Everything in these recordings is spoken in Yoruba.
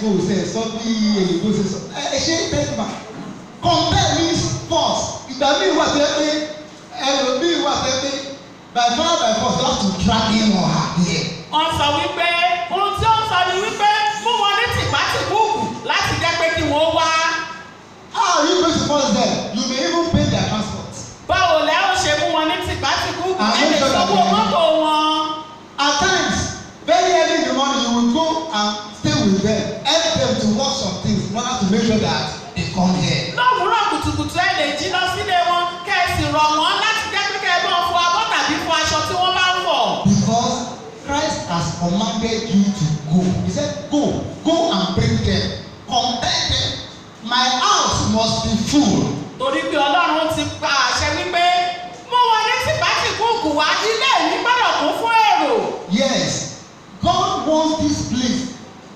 go say something go say so. Ṣé tẹ́lifà compare means force. Ìgbà míì wà tẹ́ pé ẹlòmíì wà tẹ́ pé by force you have to drag him or her here. Wọ́n sọ wípé ohun tí ó ń sọ ni wípé mú wọn ní tìpátìkúùkù láti jẹ́ pé kí wọ́n wá. How are you going to force them? You may even pay their transport. Báwo lẹ ó ṣe mú wọn ní tìpátìkúùkù? Ẹ lè sanwó mọ́tò wọn. At times, very early in the morning, you will go and stay with them, help them to work some things in order to make sure that they come here. Lówùúrọ̀ kùtùkùtù ẹ lè jí lọ sílé wọn kẹ́ ẹ sì rọ̀ wọ́n láti jẹ́ pé kẹ́ ẹ bọ́ fọ abọ́ tàbí fọ aṣọ tí wọ́n bá ń fọ̀. Because Christ has commanded you to go. He said, go and bring them, compel them. My house must be full. Torí pé Ọlọ́run ti pa àṣẹ wípé mú wọn ní tìpátìkúùkù wá ilé mi gbọ́dọ̀ kún fún èrò. Yes, God wants this place,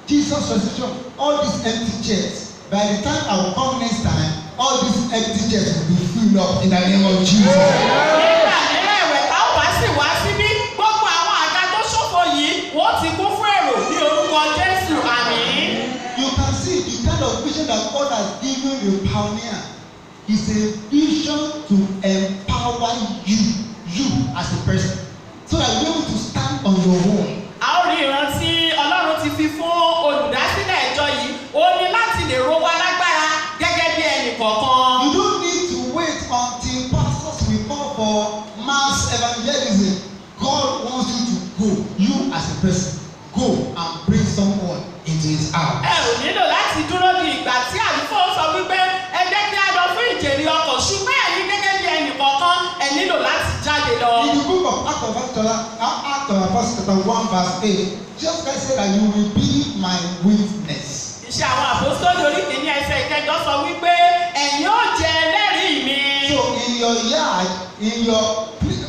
Jesus resurrection, all these empty chairs. By the time I will come next time, all these empty chairs will be filled up in the name of Jesus. Nígbà nílẹ̀ ìwẹ̀ tá ò bá sì wá síbí, gbogbo àwọn àga tó ṣòfò yìí wọ́n ti kún fún èrò ní orúkọ Jésù, àmín. You can see the kind of vision that God has given the pioneer is a vision to empower you as a person, so that you are able to stand on your own. A ó rí ìrántí Ọlọ́run ti fi fún olùdásílẹ̀ ìjọ yìí, ó ní láti lè ro wa lágbára gẹ́gẹ́ bí ẹnì kọ̀ọ̀kan. You don't need to wait until pastors will call for mass evangelism. God wants you to go, you as a person, go and bring someone into his house. Ẹ ò nílò láti dúró di ìgbà tí àlùfáà sọ wípé ẹ jẹ́ kí a lọ fún ìjèrè ọkọ̀, ṣùgbọ́n ẹ̀yin gẹ́gẹ́ bí ẹnì kọ̀ọ̀kan ẹ nílò láti jáde lọ. In the book of Acts of Apostles chapter 1 verse 8, Jesus Christ said that you will be my witness. Iṣẹ́ àwọn àpòstélì orí kìíní ẹsẹ̀ ìkẹjọ sọ wípé ẹ̀yin ó jẹ́ ẹlẹ́rìí mi. So in your yard, in your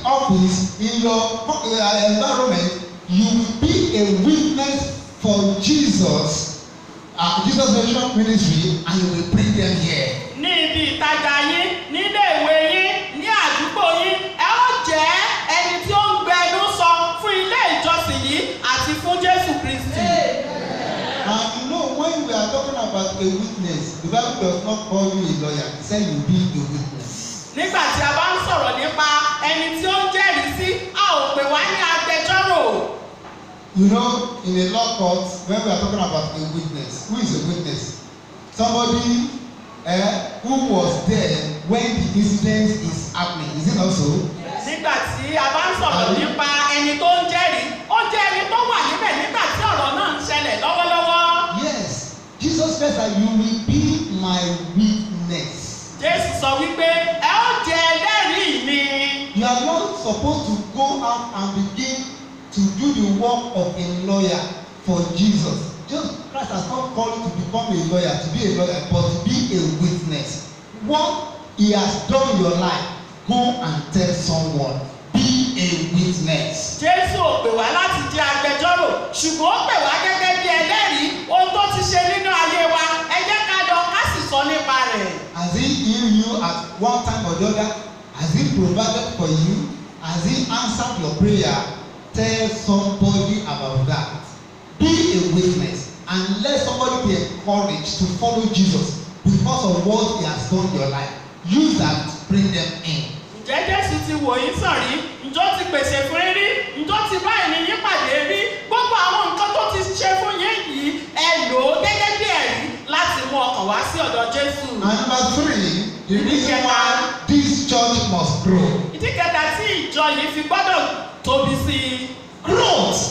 office, in your environment, you will be a witness for Jesus, Jesus Ministry, and you will bring them here. Ní ibi ìtajà yín, nílé ìwé yín, ní àdúgbò yín, ẹ ó jẹ́ ẹni tí ó ń gbẹnu sọ fún ilé ìjọsìn yìí àti fún Jésù Kristi. And you know, when we are talking about a witness, the Bible does not call you a lawyer. It says you be a witness. Nígbà tí a bá ń sọ̀rọ̀ nípa ẹni tí ó ń jẹ́rìí sí, a ò pè wá ní agbẹjọ́rò. You know, in a law court, when we are talking about a witness, who is a witness? Somebody who was there when the incident is happening. Is it also? Nígbà tí a bá ń sọ̀rọ̀ nípa ẹni tó ń jẹ́rìí, ó jẹ́ ẹni tó wà níbẹ̀ nígbà tí ọ̀rọ̀ náà ń ṣẹlẹ̀ lọ́wọ́lọ́wọ́. Yes, Jesus said that you will be my witness. Jésù sọ wípé ẹ ó jẹ́ ẹlẹ́rìí mi. You are not supposed to go out and begin to do the work of a lawyer for Jesus. Jesus Christ has not called you to become a lawyer, to be a lawyer, but to be a witness. What he has done in your life, go and tell someone. Be a witness. Jésù ò pè wá láti jẹ́ agbẹjọ́rò, ṣùgbọ́n ó pè wá gẹ́gẹ́ bí ẹlẹ́rìí ohun tó ti ṣe nínú ayé wa. Ẹ jẹ́ ká lọ ká sì sọ nípa rẹ̀. Has he healed you at one time or the other? Has he provided for you? Has he answered your prayer? Tell somebody about that. Be a witness and let somebody be encouraged to follow Jesus because of what he has done in your life. Use that to bring them in. Ǹjẹ́ Jésù ti wò yín sàn rí? Ǹjọ́ ti pèsè fún yín rí? Ǹjọ́ ti bá ènìyàn pàdé rí? Gbogbo àwọn nǹkan tó ti ṣe fún yín yìí ẹ lò ó gẹ́gẹ́ bí ẹ̀rí láti mú ọkàn wá sí ọ̀dọ̀ Jésù. And number 3, the reason why this church must grow. Ìdí kẹta tí ìjọ yìí fi gbọ́dọ̀ tóbi sí i. Growth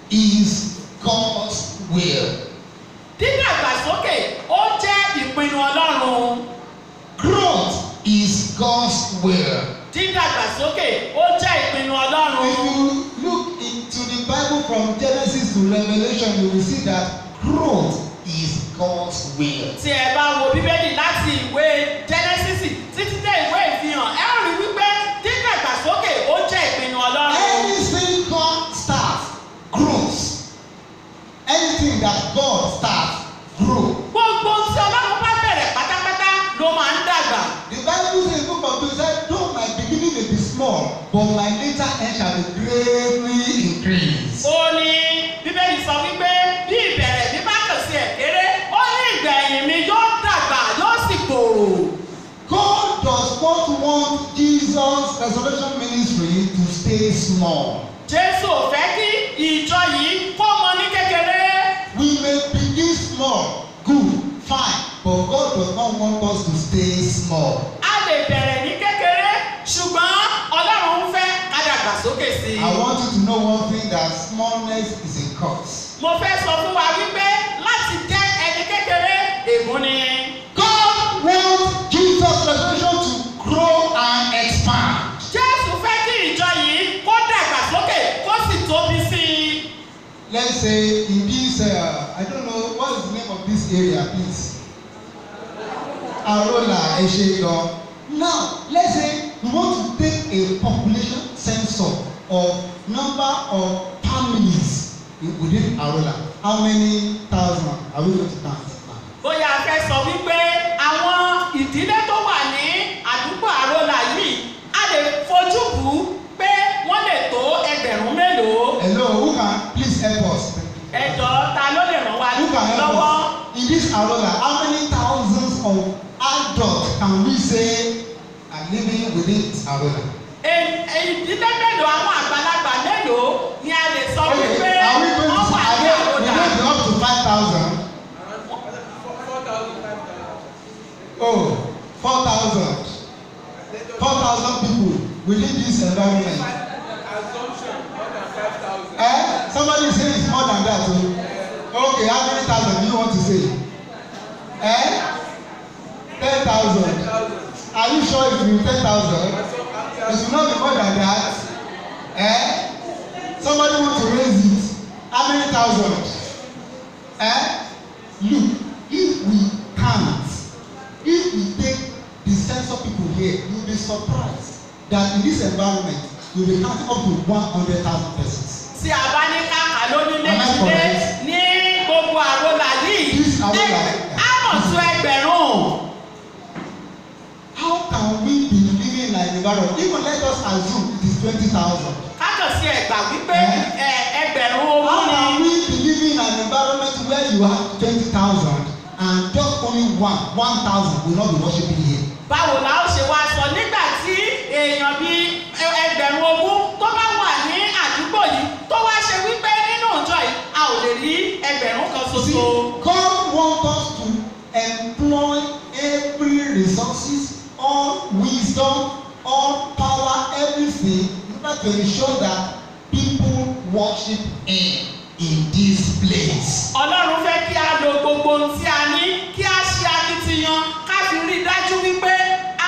is God's will. Dídàgbàsókè ó jẹ́ ìpinnu Ọlọ́run. Growth is God's will. Dídàgbàsókè ó jẹ́ ìpinnu Ọlọ́run. If you look into the Bible from Genesis to Revelation, you will see that growth is God's will. Tí ẹ bá wo Bíbélì láti ìwé Genesis títí dé ìwé ìfihàn, ẹ ó rí wípé dídàgbàsókè ó jẹ́ ìpinnu Ọlọ́run. Anything God starts grows. Anything that God starts grows. Gbogbo tí Ọlọ́run bá bẹ̀rẹ̀ pátápátá ló máa ń dàgbà. The Bible says in the book of Job said, though my beginning may be small, but my later end shall be greatly increased. Ó ní Bíbélì sọ wípé bí ìbẹ̀rẹ̀ bí bá kàn sí ẹ̀kẹ́rẹ́ Resurrection Ministry to stay small. Jésù ò fẹ́ kí ìjọ yìí kó mọ ní kékeré. We may begin small, good, fine, but God does not want us to stay small. A lè bẹ̀rẹ̀ ní kékeré ṣùgbọ́n Ọlọ́run ń fẹ́ ká dàgbà sókè sí i. I want you to know one thing, that smallness is a curse. Mo fẹ́ sọ fún wa wípé láti jẹ́ ẹni kékeré ègún ni. God wants Jesus' resurrection to grow and expand. Jésù fẹ́ kí ìjọ yìí kó dàgbà sókè kó sì tóbi sí i. Let's say in this, I don't know, what is the name of this area, please? Arola, Eshedo. Now, let's say we want to take a population census of number of families within Arola. How many thousand are we going to count? Bóyá a fẹ́ sọ wípé àwọn ìdílé tó wà ní àdúgbò Àrólà yìí a lè fojú bù ú pé wọ́n lè tó ẹgbẹ̀rún mélòó. Hello, who can please help us? Ẹ̀jọ̀ ta ló lè ràn wá Who can help lọ́wọ́? us? In this Arola, how many thousands of adults can we say are living within this Arola? Ìdílé mélòó àwọn àgbàlagbà mélòó ni a lè sọ wípé Are we going to wọ́n wà say, ní are we Àrólà? going to be up to 5,000? Oh, 4,000. 4,000 people within this environment. Assumption, more than 5,000. Somebody say it's more than that. Oh. Okay, how many thousand do you want to say? 10,000. Are you sure it will be 10,000? It will not be more than that. Somebody want to raise it. How many thousand? Look, if we count, if we take the sense of people here, you will be surprised that in this environment you will be counting up to 100,000 persons. Tí a bá ní káàkà lóní méjìlé ní gbogbo Àrólà yìí, á mọ̀ tó ẹgbẹ̀rún. How can we be living in an environment? Even let us assume it is 20,000. Kájọ sí ẹgbà wípé ẹgbẹ̀rún owó How ni. can we be living in an environment where you have 20,000 and just only 1,000 will not be worshiping here? Báwo la ó ṣe wá sọ nígbà tí èèyàn bíi ẹgbẹ̀rún ogún tó bá wà ní àdúgbò yìí tó wá ṣe wípé nínú ìjọ yìí a ò lè rí ẹgbẹ̀rún kan See, ṣoṣo. God wants us to employ every resources, all wisdom, all power, everything in order to ensure that people worship Him in this place. Ọlọ́run fẹ́ kí a lo gbogbo ohun tí a ní kí a ṣe akitiyan ká fi rí i dájú wípé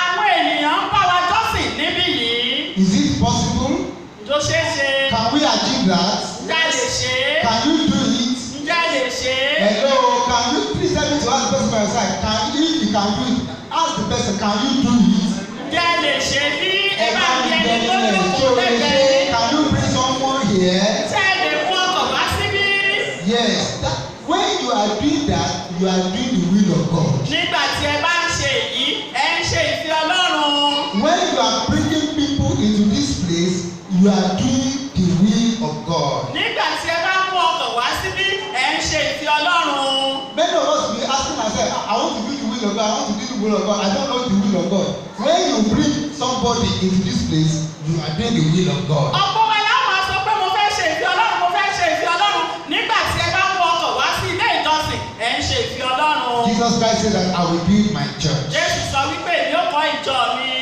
àwọn ènìyàn ń bá wa jọ́sìn níbí yìí. Is it possible? Ǹjọ́ ṣeé ṣe? Can we achieve that? Ǹjẹ́ a lè ṣe é? Can you do it? Ǹjẹ́ a lè ṣe é? Hello, can you please help me to ask the person by your side? If you can do it, ask the person, can you do it? Ǹjẹ́ a lè ṣe bí ẹ bá di ẹni tó jókòó lẹ́gbẹ̀ẹ́? Can you bring someone here? Ṣé ẹ lè mú ọkọ̀ wá síbí? Yes. When you are doing that, you are doing the will of God. Nígbà tí ẹ bá ń ṣe èyí, ẹ ń ṣe ìfẹ́ Ọlọ́run. When you are bringing people into this place, you are doing the will of God. Nígbà tí ẹ bá mú ọkọ̀ wá síbí, ẹ ń ṣe ìfẹ́ Ọlọ́run. Many of us be asking ourselves, I want to do the will of God, I want to do the will of God, I don't know the will of God. When you bring somebody into this place, you are doing the will of God. Ọ̀pọ̀ wa la máa sọ pé mo fẹ́ ṣe ìfẹ́ Ọlọ́run, mo fẹ́ ṣe ìfẹ́ Ọlọ́run. Nígbà tí ẹ bá mú ọkọ̀ wá sí ilé ìjọsìn, ẹ ń ṣe ìfẹ́ Ọlọ́run. Jesus Christ said that I will build my church, Jésù sọ wípé èmi ó kọ́ ìjọ mi.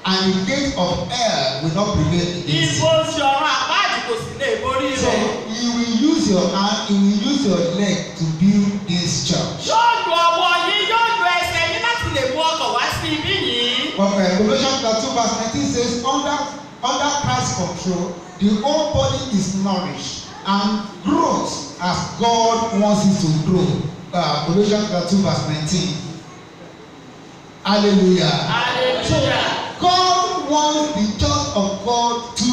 and the gate of hell will not prevail against Ibo it. ti ọ̀run àpáàdì kò sì lè borí So rẹ̀. you will use your hand, you will use your leg to build this church. Yóò lo ọwọ́ yín, yóò lo ẹsẹ̀ yín láti lè mú ọkọ̀ wá sí ibí yìí. But Revelation 2 verse 19 says, under Christ's control, the whole body is nourished and grows as God wants it to grow. Revelation 2 verse 19. Hallelujah. Hallelujah. God wants the church of God to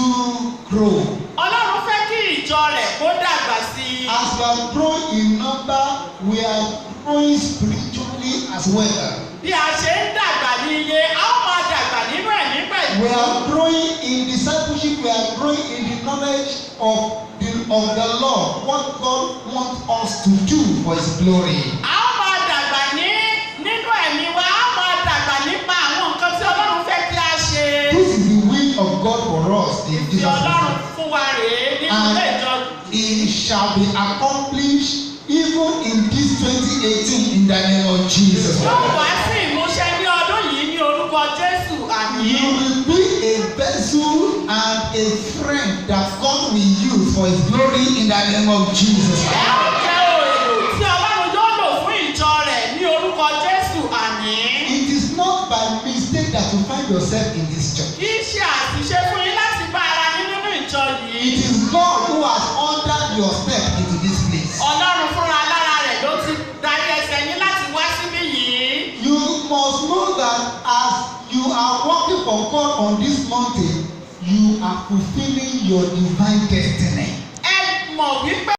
grow. Ọlọ́run fẹ́ kí ìjọ rẹ̀ kó dàgbà sí i. As we are growing in number, we are growing spiritually as well. Bí a ṣe ń dàgbà ní iye, a ó máa dàgbà nínú ẹ̀mí pẹ̀lú. We are growing in discipleship, we are growing in the knowledge of the Lord, what God wants us to do for His glory. A ó máa dàgbà nínú ẹ̀mí wa, a ó máa dàgbà nípa àwọn nǹkan tí Ọlọ́run fẹ́ kí a ṣe. This is the will in Jesus' Ọlọ́run name. fún wa rèé nínú ilé ìjọ. It shall be accomplished even in this 2018 in the name of Jesus. Yóò wá sí ìmúṣẹ ní ọdún yìí ní orúkọ Jésù. Àmín. You will be a vessel and a friend that God will use for His glory in the name of Jesus. Ẹ ó jẹ́ òèlò tí Ọlọ́run yóò lò fún ìjọ rẹ̀ ní orúkọ Jésù. Àmín. It is not by mistake that you find yourself in this church. Kì í ṣe àṣìṣe fún yín láti bá ara yín nínú ìjọ yìí. It is God who has ordered your step into this place. Ọlọ́run fúnra lára rẹ̀ ló ti darí ẹsẹ̀ yín láti wá síbí yìí. You must know that as you are walking for God on this mountain, you are fulfilling your divine destiny. Ẹ mọ̀ wípé